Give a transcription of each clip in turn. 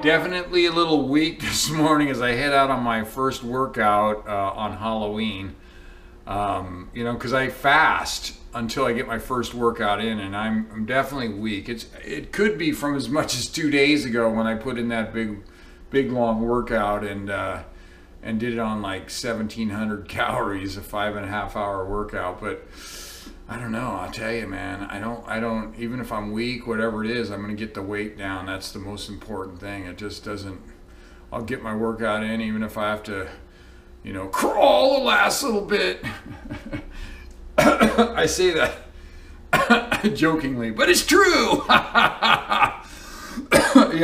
Definitely a little weak this morning as I head out on my first workout on Halloween. You know, because I fast until I get my first workout in, and I'm definitely weak. It could be from as much as 2 days ago when I put in that big long workout and did it on like 1,700 calories, a 5.5 hour workout. But I don't know. I'll tell you, man. I don't. Even if I'm weak, whatever it is, I'm gonna get the weight down. That's the most important thing. It just doesn't. I'll get my workout in, even if I have to, you know, crawl the last little bit. I say that jokingly, but it's true. Yeah,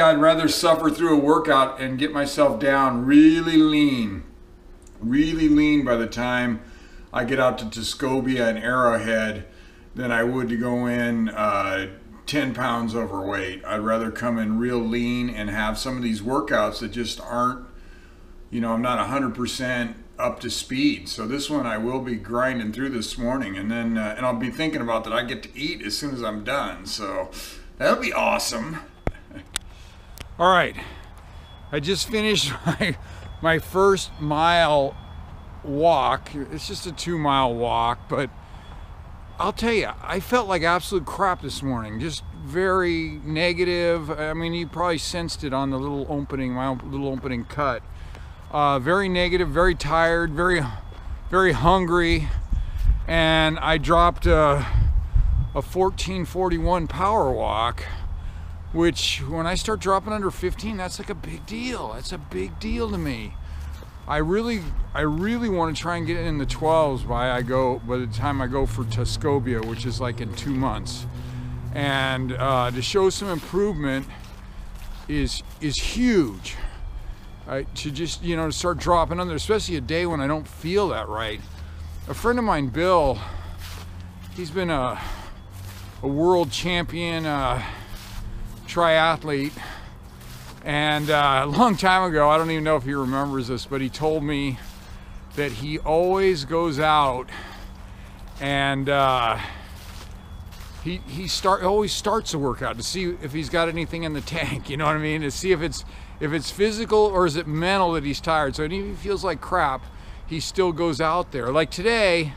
I'd rather suffer through a workout and get myself down really lean by the time I get out to Tuscobia and Arrowhead than I would to go in 10 pounds overweight. I'd rather come in real lean and have some of these workouts that just aren't, you know, I'm not 100% up to speed. So this one I will be grinding through this morning, and then and I'll be thinking about that I get to eat as soon as I'm done. So that'll be awesome. All right, I just finished my first mile walk. It's just a 2-mile walk, but I'll tell you, I felt like absolute crap this morning. Just very negative. I mean, you probably sensed it on the little opening, my little opening cut. Very negative, very tired, very hungry, and I dropped a 14:41 power walk, which when I start dropping under 15, that's like a big deal. That's a big deal to me. I really want to try and get in the 12s by the time I go for Tuscobia, which is like in 2 months. And to show some improvement is huge. To just, you know, to start dropping under, especially a day when I don't feel that right. A friend of mine, Bill, he's been a world champion triathlete, and a long time ago, I don't even know if he remembers this, but he told me that he always goes out and he always starts a workout to see if he's got anything in the tank, you know what I mean? To see if it's physical or is it mental that he's tired. So even if he feels like crap, he still goes out there. Like today,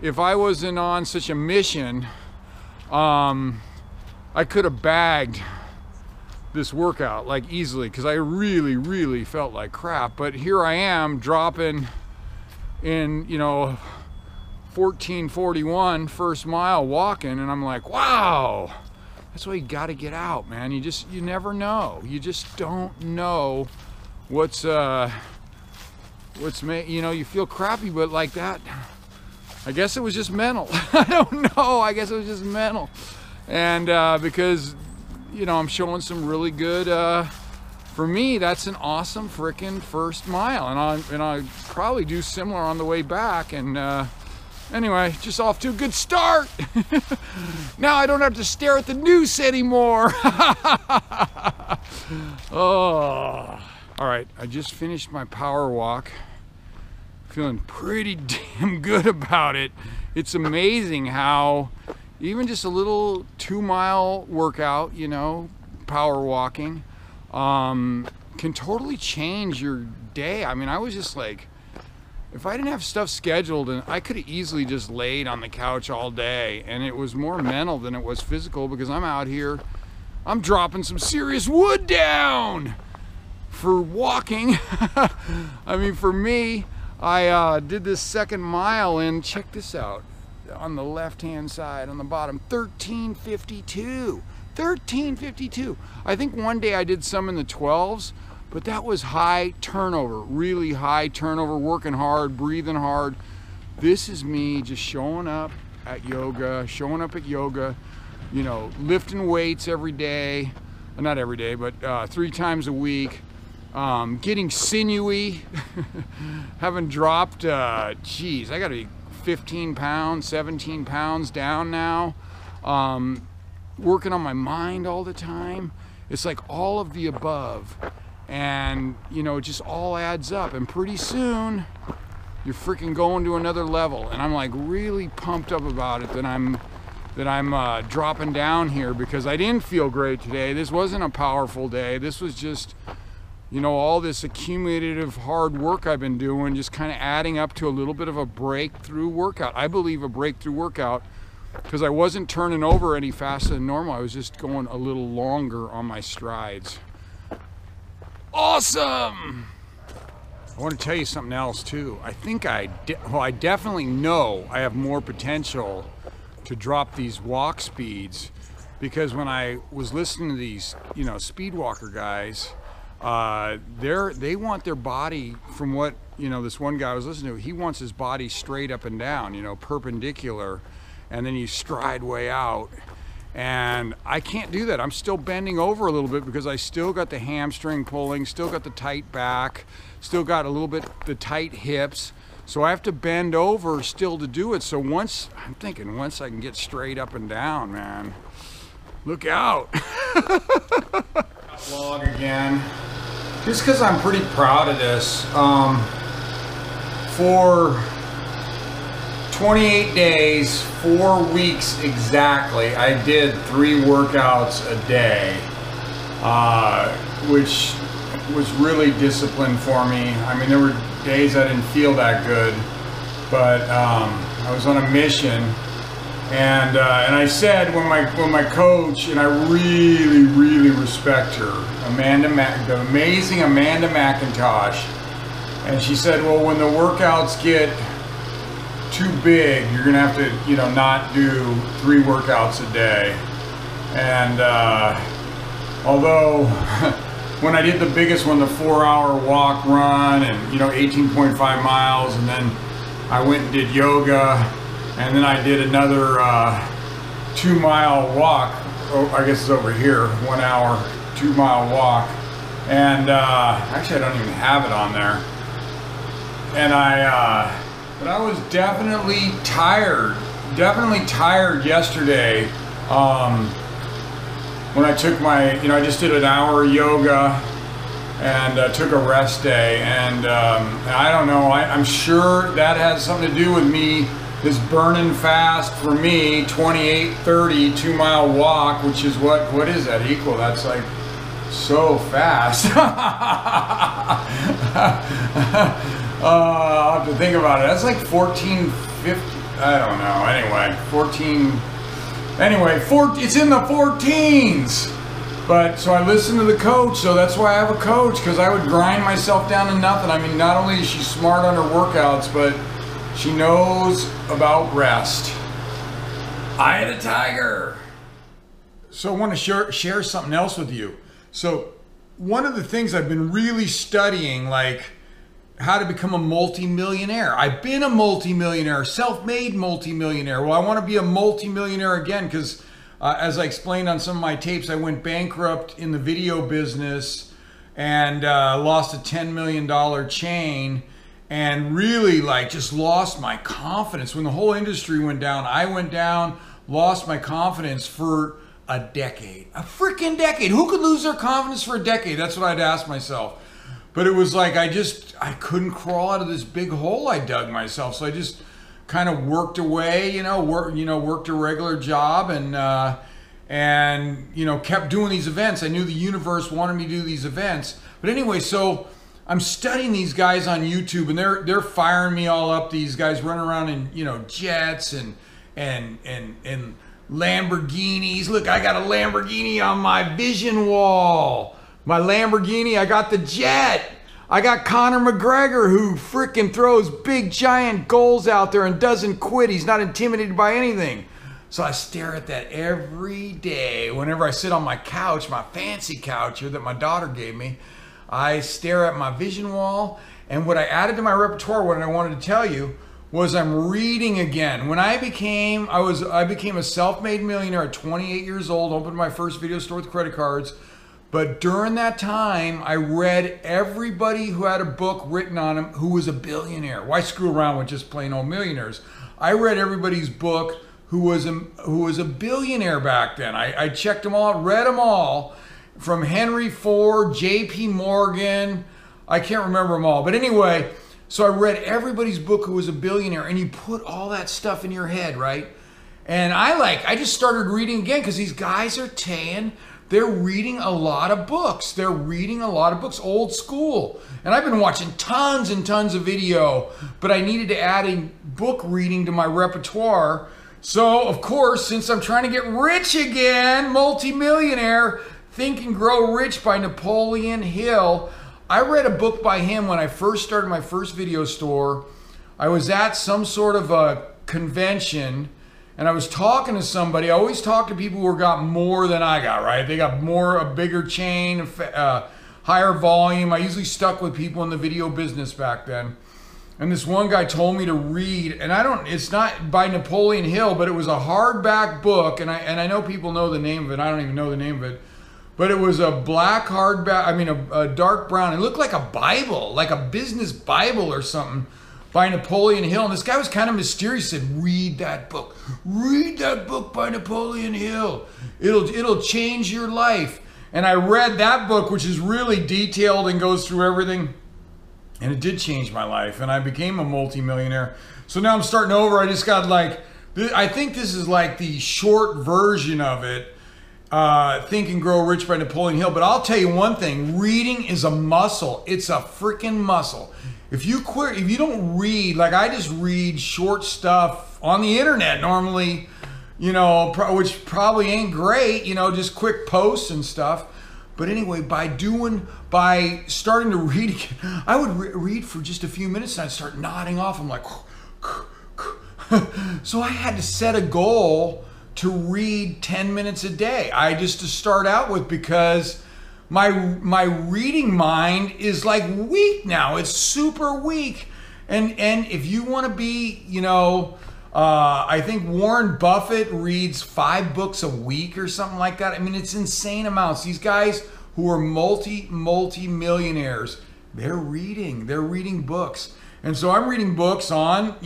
if I wasn't on such a mission, I could have bagged this workout like easily, because I really felt like crap. But here I am dropping in, you know, 14:41 first mile walking, and I'm like, wow. That's why you got to get out, man. You never know. You just don't know what's made, you know, you feel crappy, but like that, I guess it was just mental. I don't know. I guess it was just mental. And because, you know, I'm showing some really good, for me, that's an awesome freaking first mile. And I'll probably do similar on the way back. And anyway, just off to a good start. Now I don't have to stare at the noose anymore. Oh. All right, I just finished my power walk. Feeling pretty damn good about it. It's amazing how even just a little 2-mile workout, you know, power walking, can totally change your day. I mean, I was just like, if I didn't have stuff scheduled, and I could have easily just laid on the couch all day, and it was more mental than it was physical, because I'm out here, I'm dropping some serious wood down for walking. I mean, for me, I did this second mile, and check this out. On the left-hand side, on the bottom, 13:52. 13:52. I think one day I did some in the 12s, but that was high turnover, really high turnover, working hard, breathing hard. This is me just showing up at yoga, you know, lifting weights every day. Not every day, but 3 times a week. Getting sinewy. Having dropped, geez, I gotta be 15 pounds, 17 pounds down now. Working on my mind all the time. It's like all of the above. And, you know, it just all adds up. And pretty soon, you're freaking going to another level. And I'm like really pumped up about it that I'm that I'm dropping down here because I didn't feel great today. This wasn't a powerful day. This was just, you know, all this accumulative hard work I've been doing, just kind of adding up to a little bit of a breakthrough workout. I believe a breakthrough workout because I wasn't turning over any faster than normal. I was just going a little longer on my strides. Awesome! I want to tell you something else too. I think I definitely know I have more potential to drop these walk speeds, because when I was listening to these, you know, speed walker guys, they want their body, from what, you know, this one guy I was listening to, he wants his body straight up and down, you know, perpendicular, and then you stride way out. And I can't do that. I'm still bending over a little bit because I still got the hamstring pulling, still got the tight back, still got a little bit the tight hips. So I have to bend over still to do it. So I'm thinking once I can get straight up and down, man, look out. Vlog again, just because I'm pretty proud of this. For 28 days, 4 weeks exactly, I did 3 workouts a day, which was really disciplined for me. I mean, there were days I didn't feel that good, but I was on a mission, and I said when my coach, and I really respect her, the amazing Amanda McIntosh, and she said, well, when the workouts get too big, you're gonna have to, you know, not do 3 workouts a day. And although when I did the biggest one, the 4-hour walk run, and, you know, 18.5 miles, and then I went and did yoga, and then I did another 2-mile walk. Oh, I guess it's over here, 1 hour 2-mile walk, and actually I don't even have it on there. And but I was definitely tired yesterday when I took my, you know, I just did an hour of yoga and took a rest day, and I don't know, I'm sure that has something to do with me, this burning fast for me, 28, 30, 2-mile walk, which is what is that equal? That's like so fast. I'll have to think about it. That's like 1450. I don't know. Anyway, 14. Anyway, it's in the 14s. But so I listened to the coach. So that's why I have a coach, because I would grind myself down to nothing. I mean, not only is she smart on her workouts, but she knows about rest. Eye of the tiger. So I want to share something else with you. So one of the things I've been really studying, like, how to become a multi-millionaire. I've been a multi-millionaire, self-made multi-millionaire. Well, I want to be a multi-millionaire again because as I explained on some of my tapes, I went bankrupt in the video business and lost a $10 million chain, and really like just lost my confidence. When the whole industry went down, I went down, lost my confidence for a decade. A freaking decade. Who could lose their confidence for a decade? That's what I'd ask myself. But it was like I couldn't crawl out of this big hole I dug myself. So I just kind of worked away, worked a regular job, and kept doing these events. I knew the universe wanted me to do these events. But anyway, so I'm studying these guys on YouTube, and they're firing me all up. These guys running around in, jets and Lamborghinis. Look, I got a Lamborghini on my vision wall. My Lamborghini, I got the jet. I got Conor McGregor, who freaking throws big giant goals out there and doesn't quit. He's not intimidated by anything. So I stare at that every day. Whenever I sit on my couch, my fancy couch here that my daughter gave me, I stare at my vision wall. And what I added to my repertoire, what I wanted to tell you, was I'm reading again. When I became a self-made millionaire at 28 years old, opened my first video store with credit cards. But during that time, I read everybody who had a book written on them who was a billionaire. Why screw around with just plain old millionaires? I read everybody's book who was a billionaire back then. I checked them all out, read them all, from Henry Ford, J.P. Morgan. I can't remember them all. But anyway, so I read everybody's book who was a billionaire, and you put all that stuff in your head, right? And I just started reading again because these guys are they're reading a lot of books. They're reading a lot of books, old school. And I've been watching tons and tons of video, but I needed to add a book reading to my repertoire. So, of course, since I'm trying to get rich again, multimillionaire, Think and Grow Rich by Napoleon Hill. I read a book by him when I first started my first video store. I was at some sort of a convention, and I was talking to somebody. I always talk to people who got more than I got, right? They got a bigger chain, higher volume. I usually stuck with people in the video business back then. And this one guy told me to read, and it's not by Napoleon Hill, but it was a hardback book, and I know people know the name of it. I don't even know the name of it. But it was a black hardback, a dark brown. It looked like a Bible, like a business Bible or something, by Napoleon Hill. And this guy was kind of mysterious. He said, read that book. Read that book by Napoleon Hill. It'll change your life. And I read that book, which is really detailed and goes through everything. And it did change my life. And I became a multimillionaire. So now I'm starting over. I just got I think this is like the short version of it. Think and Grow Rich by Napoleon Hill. But I'll tell you one thing. Reading is a muscle. It's a freaking muscle. If you don't read, like I just read short stuff on the internet normally, which probably ain't great, just quick posts and stuff. But anyway, by starting to read again, I would read for just a few minutes and I'd start nodding off. I'm like, so I had to set a goal to read 10 minutes a day. To start out with, because my reading mind is like weak now. It's super weak. And if you want to be, I think Warren Buffett reads 5 books a week or something like that. It's insane amounts. These guys who are multi-millionaires, they're reading books. And so I'm reading books on,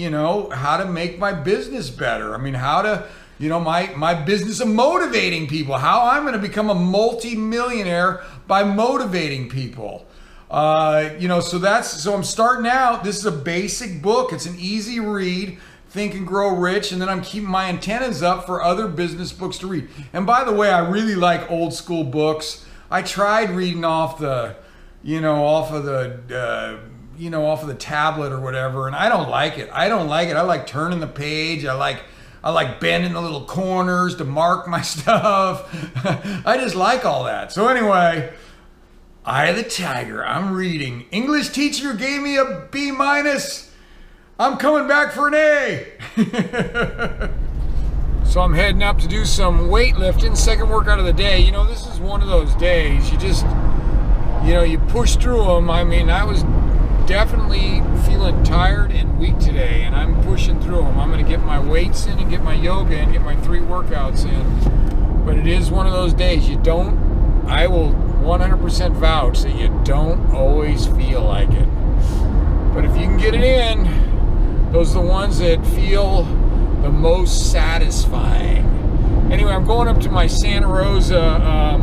how to make my business better. How to, my business of motivating people, how I'm going to become a multi-millionaire by motivating people. So I'm starting out. This is a basic book. It's an easy read, Think and Grow Rich, and then I'm keeping my antennas up for other business books to read. And by the way, I really like old school books. I tried reading off the tablet or whatever, and I don't like it. I like turning the page. I like bending the little corners to mark my stuff. I just like all that. So anyway, Eye of the Tiger. I'm reading. English teacher gave me a B-. I'm coming back for an A. So I'm heading up to do some weightlifting, second workout of the day. This is one of those days you just, you push through them. I was definitely feeling tired and weak today, and I'm pushing through them. I'm going to get my weights in and get my yoga and get my 3 workouts in. But it is one of those days I will 100% vouch that you don't always feel like it. But if you can get it in, those are the ones that feel the most satisfying. Anyway, I'm going up to my Santa Rosa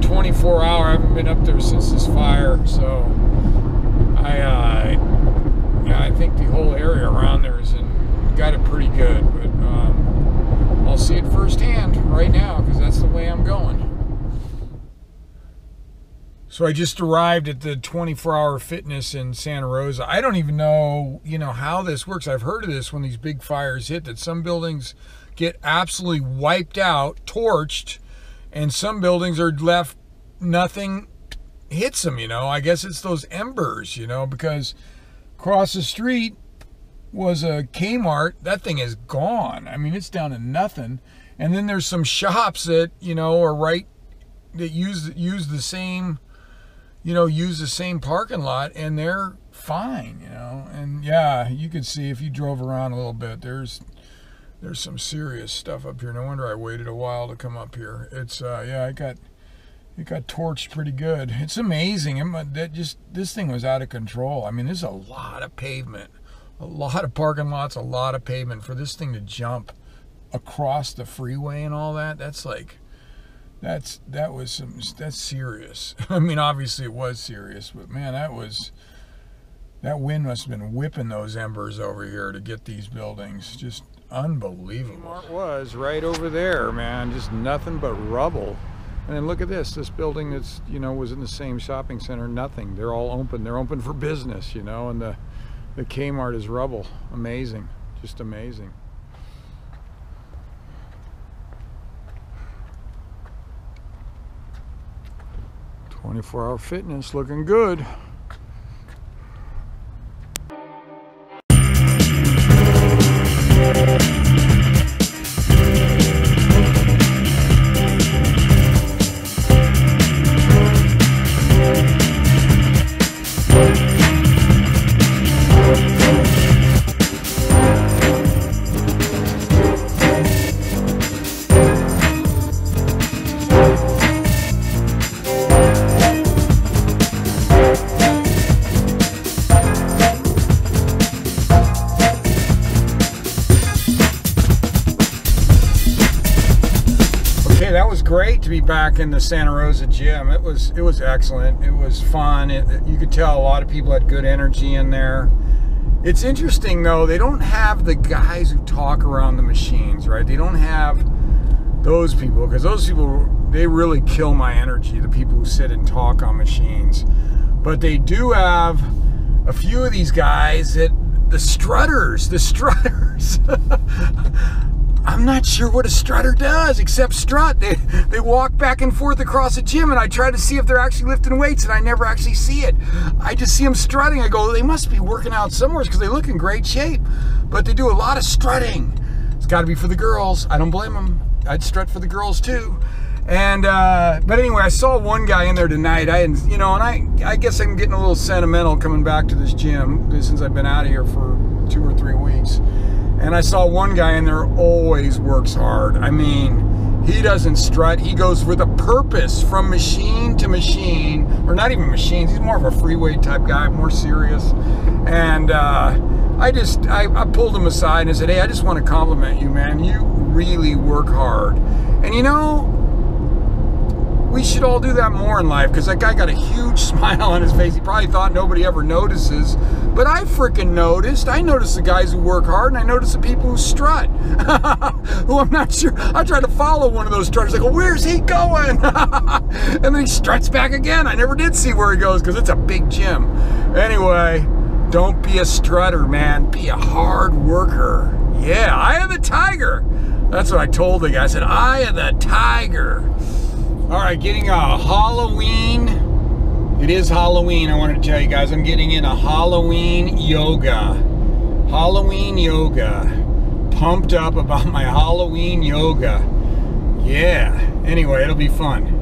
24-hour. I haven't been up there since this fire, so I think the whole area around there got it pretty good. But I'll see it firsthand right now because that's the way I'm going. So I just arrived at the 24-hour fitness in Santa Rosa. I don't even know, how this works. I've heard of this when these big fires hit, that some buildings get absolutely wiped out, torched, and some buildings are left, nothing hits them, I guess it's those embers, because across the street was a Kmart. That thing is gone. It's down to nothing. And then there's some shops that, are right, that use the same parking lot, and they're fine, and yeah, you could see if you drove around a little bit, there's some serious stuff up here. No wonder I waited a while to come up here. It's it got torched pretty good. It's amazing. This thing was out of control. There's a lot of pavement, a lot of parking lots, a lot of pavement for this thing to jump across the freeway and all that. That's serious. Obviously it was serious, but man, that wind must have been whipping those embers over here to get these buildings. Just Unbelievable. It was right over there, man. Just nothing but rubble. And then look at this. This building that's, you know, was in the same shopping center. Nothing. They're all open. They're open for business, you know. And the Kmart is rubble. Amazing. Just amazing. "24 Hour Fitness" looking good. That was great to be back in the Santa Rosa gym. It was excellent. It was fun. You could tell a lot of people had good energy in there. It's interesting though, they don't have the guys who talk around the machines, right? They don't have those people, because those people, they really kill my energy, the people who sit and talk on machines. But they do have a few of these guys that, the strutters. I'm not sure what a strutter does except strut. They walk back and forth across the gym, and I try to see if they're actually lifting weights, and I never actually see it. I just see them strutting. I go, they must be working out somewhere because they look in great shape. But they do a lot of strutting. It's got to be for the girls. I don't blame them. I'd strut for the girls too. And but anyway, I saw one guy in there tonight. I guess I'm getting a little sentimental coming back to this gym since I've been out of here for 2 or 3 weeks. And I saw one guy in there always works hard. I mean, he doesn't strut. He goes with a purpose from machine to machine, or not even machines. He's more of a free weight type guy, more serious. And I pulled him aside and I said, "Hey, I just want to compliment you, man. You really work hard." And you know, we should all do that more in life, because that guy got a huge smile on his face. He probably thought nobody ever notices, but I freaking noticed. I noticed the guys who work hard, and I noticed the people who strut. Who I'm not sure. I tried to follow one of those strutters. I go, "Where's he going?" And then he struts back again. I never did see where he goes because it's a big gym. Anyway, don't be a strutter, man. Be a hard worker. Yeah, eye of the tiger. That's what I told the guy. I said, "Eye of the tiger." All right, getting a Halloween. It is Halloween, I wanted to tell you guys. I'm getting in a Halloween yoga. Halloween yoga. Pumped up about my Halloween yoga. Yeah, anyway, it'll be fun.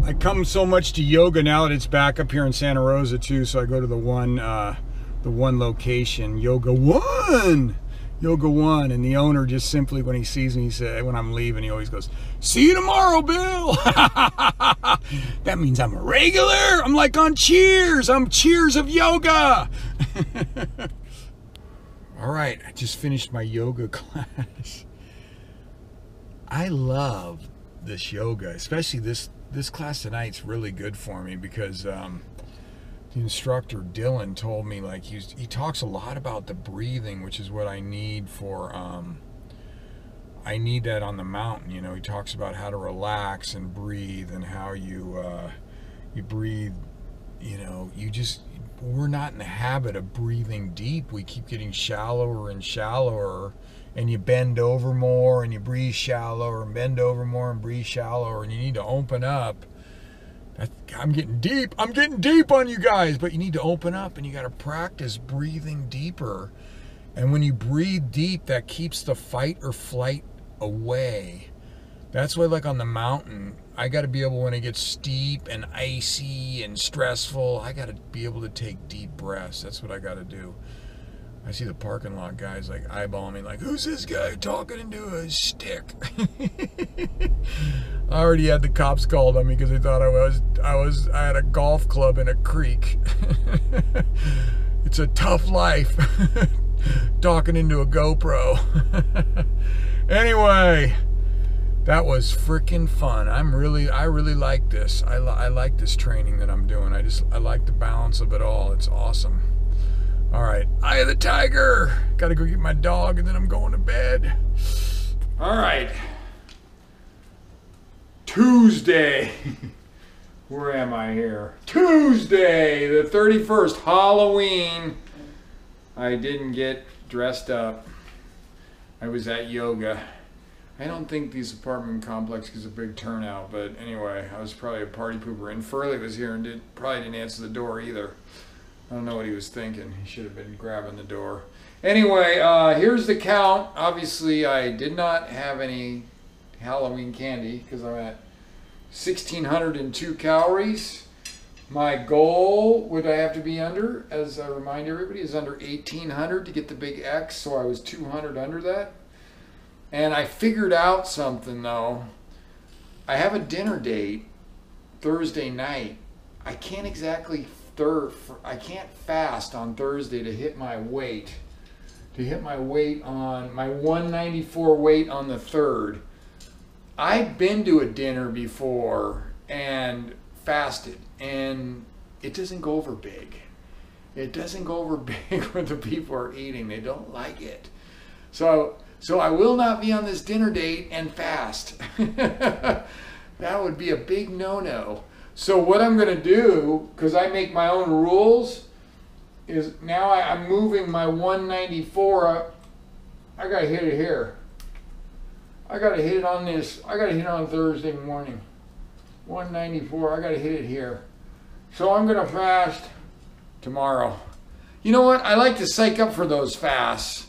I come so much to yoga now that it's back up here in Santa Rosa too, so I go to the one location, Yoga One, and the owner just simply, when he sees me, he said, when I'm leaving, he always goes, "See you tomorrow, Bill." That means I'm a regular. I'm like on Cheers. I'm Cheers of yoga. All right, I just finished my yoga class. I love this yoga, especially this class tonight's really good for me, because the instructor Dylan told me, like, he talks a lot about the breathing, which is what I need for I need that on the mountain. You know, he talks about how to relax and breathe, and how you breathe. You know, we're not in the habit of breathing deep. We keep getting shallower and shallower, and you bend over more and you breathe shallower, and bend over more and breathe shallower, and you need to open up. I'm getting deep on you guys, but you need to open up, and you got to practice breathing deeper. And when you breathe deep, that keeps the fight or flight away. That's why, like on the mountain, I got to be able, when it gets steep and icy and stressful, I got to be able to take deep breaths. That's what I got to do. I see the parking lot guys like eyeballing me, like, "Who's this guy talking into a stick?" I already had the cops called on me because they thought I had a golf club in a creek. It's a tough life. Talking into a GoPro. Anyway, that was freaking fun. I really like this. I like this training that I'm doing. I like the balance of it all. It's awesome. All right, eye of the tiger. Gotta go get my dog and then I'm going to bed. All right. Tuesday. Where am I here? Tuesday, the 31st, Halloween. I didn't get dressed up. I was at yoga. I don't think these apartment complexes is a big turnout, but anyway, I was probably a party pooper. And Furley was here and probably didn't answer the door either. I don't know what he was thinking. He should have been grabbing the door. Anyway, here's the count. Obviously, I did not have any Halloween candy because I'm at 1,602 calories. My goal, what I have to be under, as I remind everybody, is under 1,800 to get the big X, so I was 200 under that. And I figured out something though. I have a dinner date Thursday night. I can't exactly I can't fast on Thursday to hit my weight. To hit my weight on my 194 weight on the 3rd. I've been to a dinner before and fasted, and it doesn't go over big. It doesn't go over big when the people are eating. They don't like it. So I will not be on this dinner date and fast. That would be a big no-no. So what I'm going to do, because I make my own rules, is now I'm moving my 194 up. I got to hit it here. I got to hit it on this. I got to hit it on Thursday morning. 194, I got to hit it here. So I'm going to fast tomorrow. You know what? I like to psych up for those fasts.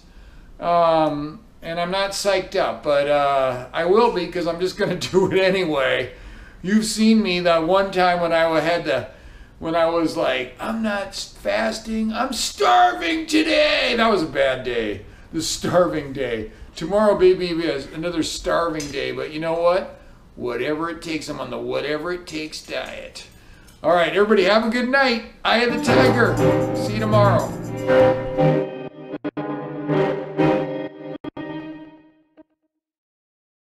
And I'm not psyched up, but I will be because I'm just going to do it anyway. You've seen me that one time when I was like, I'm not fasting, I'm starving today. That was a bad day, the starving day. Tomorrow, baby, is another starving day, but you know what? Whatever it takes, I'm on the whatever it takes diet. All right, everybody have a good night. Eye of the tiger. See you tomorrow.